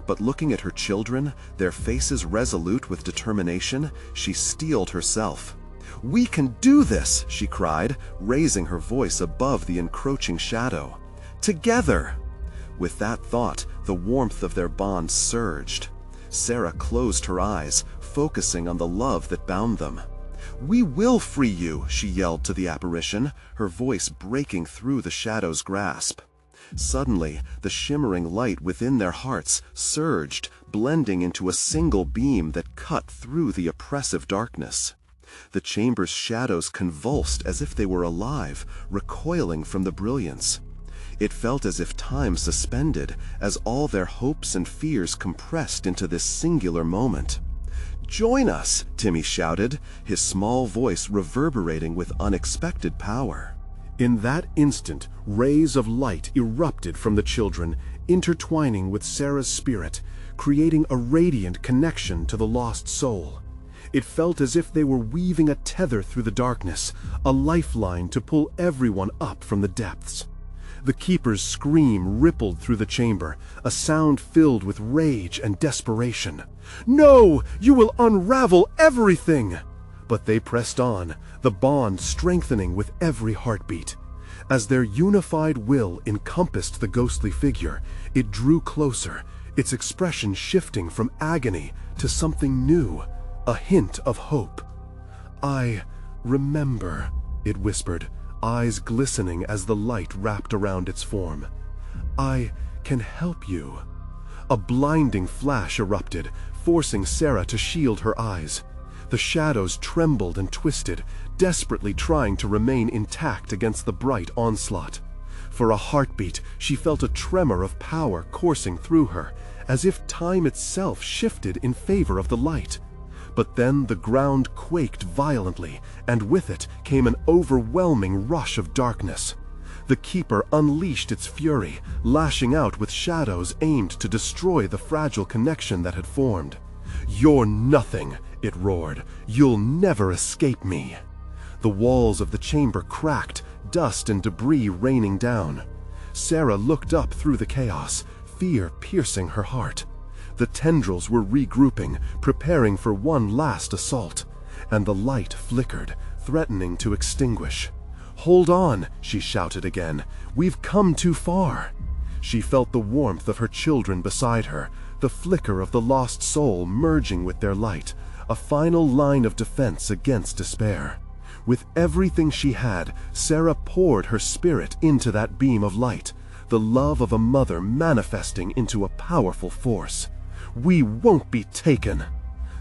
But looking at her children, their faces resolute with determination, she steeled herself. "We can do this!" she cried, raising her voice above the encroaching shadow. "Together!" With that thought, the warmth of their bond surged. Sarah closed her eyes, focusing on the love that bound them. "We will free you!" she yelled to the apparition, her voice breaking through the shadow's grasp. Suddenly, the shimmering light within their hearts surged, blending into a single beam that cut through the oppressive darkness. The chamber's shadows convulsed as if they were alive, recoiling from the brilliance. It felt as if time suspended, as all their hopes and fears compressed into this singular moment. "Join us!" Timmy shouted, his small voice reverberating with unexpected power. In that instant, rays of light erupted from the children, intertwining with Sarah's spirit, creating a radiant connection to the lost soul. It felt as if they were weaving a tether through the darkness, a lifeline to pull everyone up from the depths. The keeper's scream rippled through the chamber, a sound filled with rage and desperation. "No! You will unravel everything!" But they pressed on, the bond strengthening with every heartbeat. As their unified will encompassed the ghostly figure, it drew closer, its expression shifting from agony to something new, a hint of hope. "I remember," it whispered, eyes glistening as the light wrapped around its form. "I can help you." A blinding flash erupted, forcing Sarah to shield her eyes. The shadows trembled and twisted, desperately trying to remain intact against the bright onslaught. For a heartbeat, she felt a tremor of power coursing through her, as if time itself shifted in favor of the light. But then the ground quaked violently, and with it came an overwhelming rush of darkness. The keeper unleashed its fury, lashing out with shadows aimed to destroy the fragile connection that had formed. "You're nothing," it roared. "You'll never escape me." The walls of the chamber cracked, dust and debris raining down. Sarah looked up through the chaos, fear piercing her heart. The tendrils were regrouping, preparing for one last assault, and the light flickered, threatening to extinguish. "Hold on," she shouted again. "We've come too far." She felt the warmth of her children beside her, the flicker of the lost soul merging with their light, a final line of defense against despair. With everything she had, Sarah poured her spirit into that beam of light, the love of a mother manifesting into a powerful force. "We won't be taken!"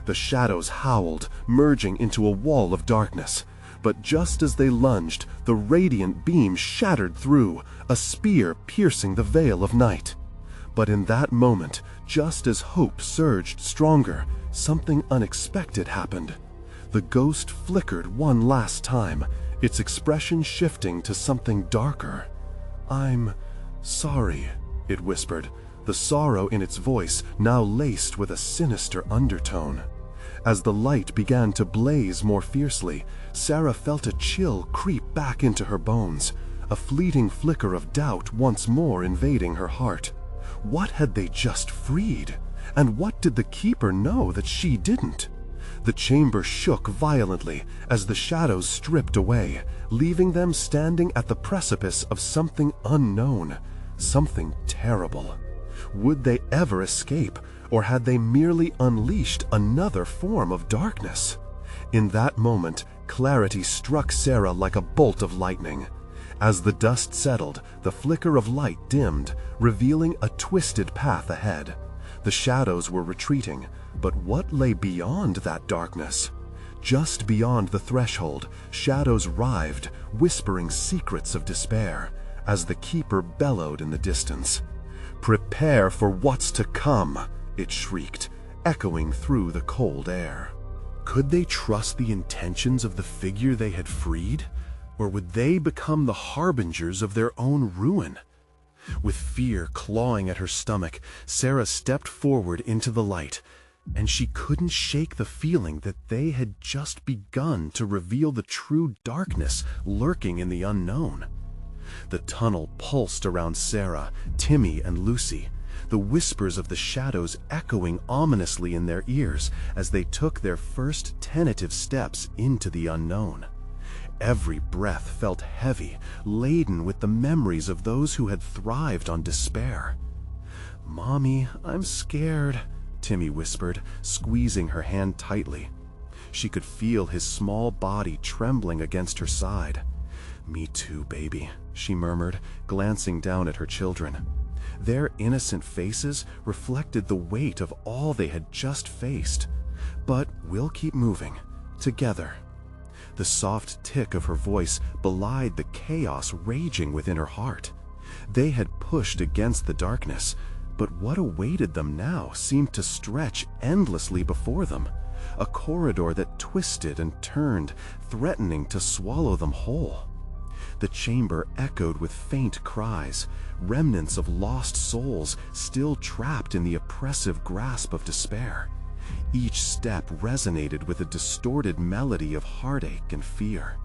The shadows howled, merging into a wall of darkness. But just as they lunged, the radiant beam shattered through, a spear piercing the veil of night. But in that moment, just as hope surged stronger, something unexpected happened. The ghost flickered one last time, its expression shifting to something darker. "I'm sorry," it whispered, the sorrow in its voice now laced with a sinister undertone. As the light began to blaze more fiercely, Sarah felt a chill creep back into her bones, a fleeting flicker of doubt once more invading her heart. What had they just freed? And what did the keeper know that she didn't? The chamber shook violently as the shadows stripped away, leaving them standing at the precipice of something unknown, something terrible. Would they ever escape, or had they merely unleashed another form of darkness? In that moment, clarity struck Sarah like a bolt of lightning. As the dust settled, the flicker of light dimmed, revealing a twisted path ahead. The shadows were retreating, but what lay beyond that darkness? Just beyond the threshold, shadows writhed, whispering secrets of despair, as the keeper bellowed in the distance. "Prepare for what's to come," it shrieked, echoing through the cold air. Could they trust the intentions of the figure they had freed? Or would they become the harbingers of their own ruin? With fear clawing at her stomach, Sarah stepped forward into the light, and she couldn't shake the feeling that they had just begun to reveal the true darkness lurking in the unknown. The tunnel pulsed around Sarah, Timmy, and Lucy, the whispers of the shadows echoing ominously in their ears as they took their first tentative steps into the unknown. Every breath felt heavy, laden with the memories of those who had thrived on despair. "Mommy, I'm scared," Timmy whispered, squeezing her hand tightly. She could feel his small body trembling against her side. "Me too, baby," she murmured, glancing down at her children. Their innocent faces reflected the weight of all they had just faced. "But we'll keep moving, together." The soft tick of her voice belied the chaos raging within her heart. They had pushed against the darkness, but what awaited them now seemed to stretch endlessly before them, a corridor that twisted and turned, threatening to swallow them whole. The chamber echoed with faint cries, remnants of lost souls still trapped in the oppressive grasp of despair. Each step resonated with a distorted melody of heartache and fear.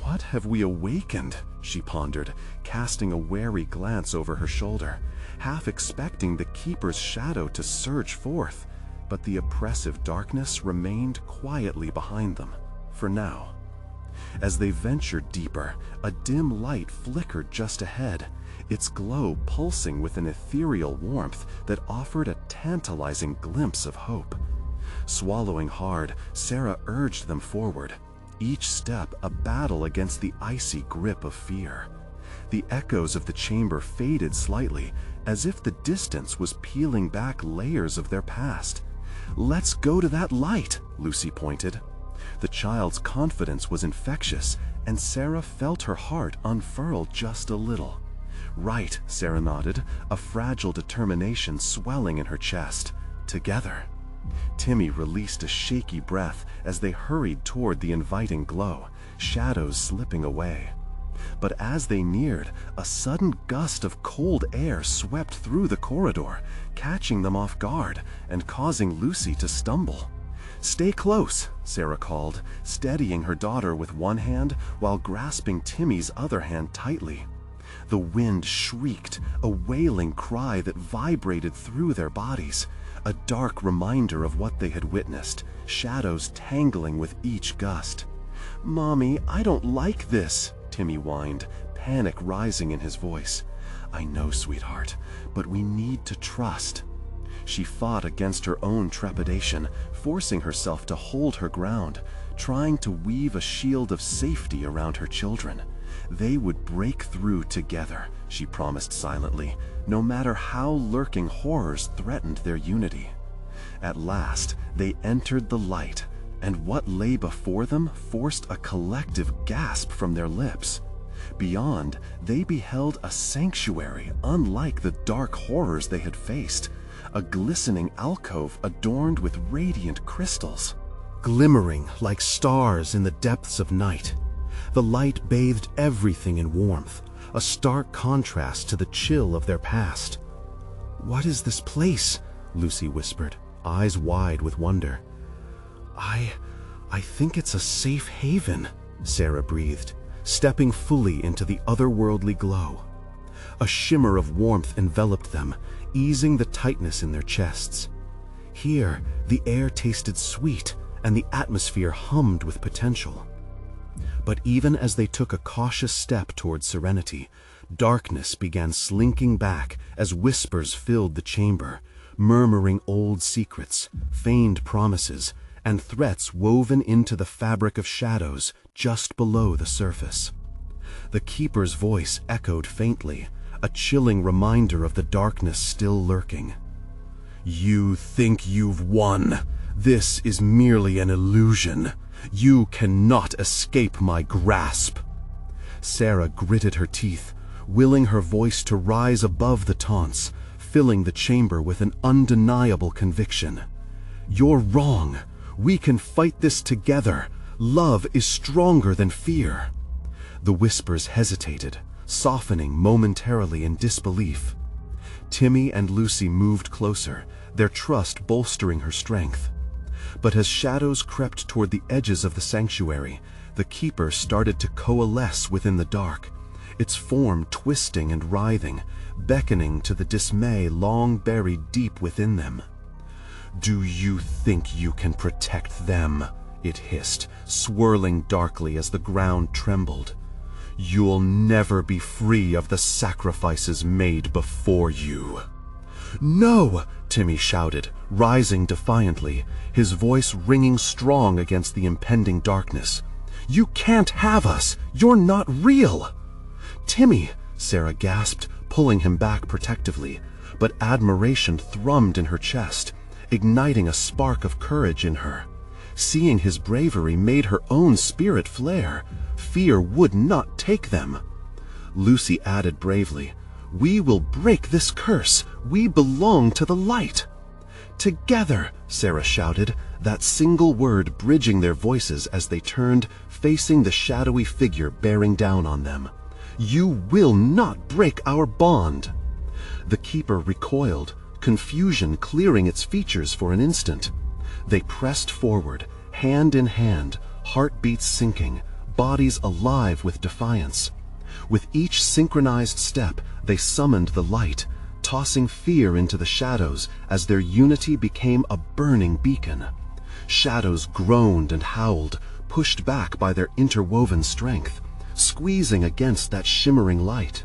"What have we awakened?" she pondered, casting a wary glance over her shoulder, half expecting the keeper's shadow to surge forth, but the oppressive darkness remained quietly behind them, for now. As they ventured deeper, a dim light flickered just ahead, its glow pulsing with an ethereal warmth that offered a tantalizing glimpse of hope. Swallowing hard, Sarah urged them forward, each step a battle against the icy grip of fear. The echoes of the chamber faded slightly, as if the distance was peeling back layers of their past. "Let's go to that light," Lucy pointed. The child's confidence was infectious, and Sarah felt her heart unfurl just a little. "Right," Sarah nodded, a fragile determination swelling in her chest. "Together." Timmy released a shaky breath as they hurried toward the inviting glow, shadows slipping away. But as they neared, a sudden gust of cold air swept through the corridor, catching them off guard and causing Lucy to stumble. "Stay close," Sarah called, steadying her daughter with one hand while grasping Timmy's other hand tightly. The wind shrieked, a wailing cry that vibrated through their bodies, a dark reminder of what they had witnessed, shadows tangling with each gust. "Mommy, I don't like this," Timmy whined, panic rising in his voice. "I know, sweetheart, but we need to trust." She fought against her own trepidation, forcing herself to hold her ground, trying to weave a shield of safety around her children. They would break through together, she promised silently, no matter how lurking horrors threatened their unity. At last, they entered the light, and what lay before them forced a collective gasp from their lips. Beyond, they beheld a sanctuary unlike the dark horrors they had faced, a glistening alcove adorned with radiant crystals. Glimmering like stars in the depths of night, the light bathed everything in warmth, a stark contrast to the chill of their past. "What is this place?" Lucy whispered, eyes wide with wonder. I think it's a safe haven, Sarah breathed, stepping fully into the otherworldly glow. A shimmer of warmth enveloped them, easing the tightness in their chests. Here, the air tasted sweet, and the atmosphere hummed with potential. But even as they took a cautious step toward serenity, darkness began slinking back as whispers filled the chamber, murmuring old secrets, feigned promises, and threats woven into the fabric of shadows just below the surface. The keeper's voice echoed faintly, a chilling reminder of the darkness still lurking. "You think you've won. This is merely an illusion. You cannot escape my grasp." Sarah gritted her teeth, willing her voice to rise above the taunts, filling the chamber with an undeniable conviction. "You're wrong. We can fight this together. Love is stronger than fear." The whispers hesitated, softening momentarily in disbelief. Timmy and Lucy moved closer, their trust bolstering her strength. But as shadows crept toward the edges of the sanctuary, the keeper started to coalesce within the dark, its form twisting and writhing, beckoning to the dismay long buried deep within them. "Do you think you can protect them?" it hissed, swirling darkly as the ground trembled. "You'll never be free of the sacrifices made before you." "No!" Timmy shouted, rising defiantly, his voice ringing strong against the impending darkness. "You can't have us! You're not real!" "Timmy!" Sarah gasped, pulling him back protectively, but admiration thrummed in her chest, igniting a spark of courage in her. Seeing his bravery made her own spirit flare. Fear would not take them. Lucy added bravely, "We will break this curse. We belong to the light." "Together," Sarah shouted, that single word bridging their voices as they turned, facing the shadowy figure bearing down on them. "You will not break our bond." The keeper recoiled, confusion clearing its features for an instant. They pressed forward, hand in hand, heartbeats sinking, bodies alive with defiance. With each synchronized step, they summoned the light, tossing fear into the shadows as their unity became a burning beacon. Shadows groaned and howled, pushed back by their interwoven strength, squeezing against that shimmering light.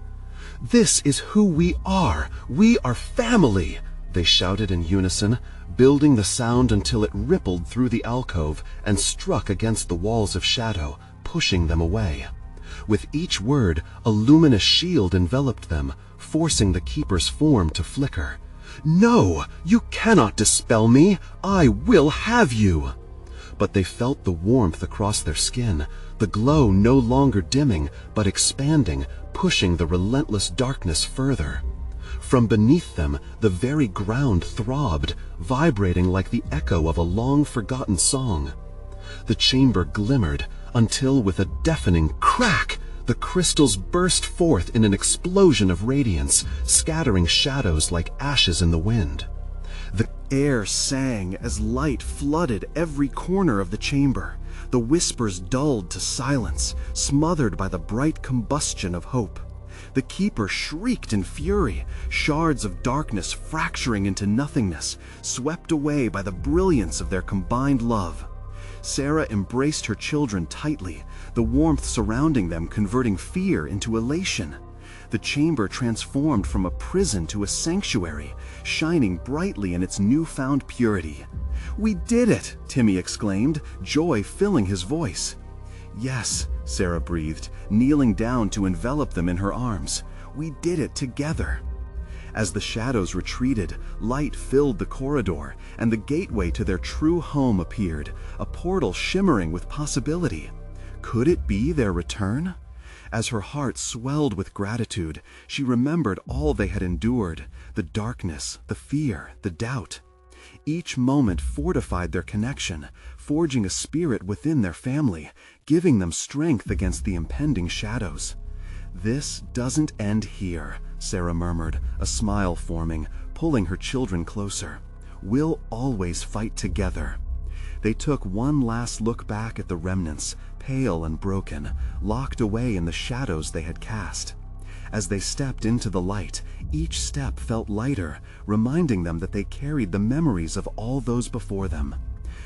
"This is who we are! We are family!" they shouted in unison, building the sound until it rippled through the alcove and struck against the walls of shadow, pushing them away. With each word, a luminous shield enveloped them, forcing the keeper's form to flicker. "No! You cannot dispel me! I will have you!" But they felt the warmth across their skin, the glow no longer dimming, but expanding, pushing the relentless darkness further. From beneath them, the very ground throbbed, vibrating like the echo of a long-forgotten song. The chamber glimmered, until with a deafening crack, the crystals burst forth in an explosion of radiance, scattering shadows like ashes in the wind. The air sang as light flooded every corner of the chamber, the whispers dulled to silence, smothered by the bright combustion of hope. The keeper shrieked in fury, shards of darkness fracturing into nothingness, swept away by the brilliance of their combined love. Sarah embraced her children tightly, the warmth surrounding them converting fear into elation. The chamber transformed from a prison to a sanctuary, shining brightly in its newfound purity. "We did it!" Timmy exclaimed, joy filling his voice. "Yes," Sarah breathed, kneeling down to envelop them in her arms. "We did it together." As the shadows retreated, light filled the corridor, and the gateway to their true home appeared, a portal shimmering with possibility. Could it be their return? As her heart swelled with gratitude, she remembered all they had endured, the darkness, the fear, the doubt. Each moment fortified their connection, forging a spirit within their family, giving them strength against the impending shadows. "This doesn't end here," Sarah murmured, a smile forming, pulling her children closer. "We'll always fight together." They took one last look back at the remnants, pale and broken, locked away in the shadows they had cast. As they stepped into the light, each step felt lighter, reminding them that they carried the memories of all those before them.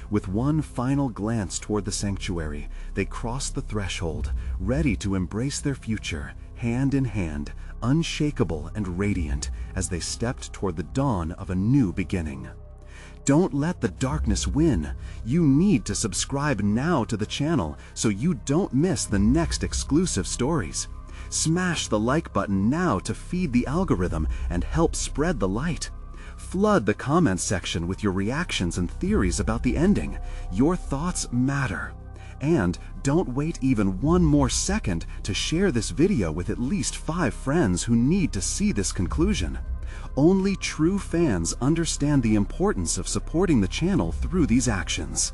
With one final glance toward the sanctuary, they crossed the threshold, ready to embrace their future, hand in hand, unshakable and radiant, as they stepped toward the dawn of a new beginning. Don't let the darkness win. You need to subscribe now to the channel so you don't miss the next exclusive stories. Smash the like button now to feed the algorithm and help spread the light. Flood the comments section with your reactions and theories about the ending. Your thoughts matter. And don't wait even one more second to share this video with at least 5 friends who need to see this conclusion. Only true fans understand the importance of supporting the channel through these actions.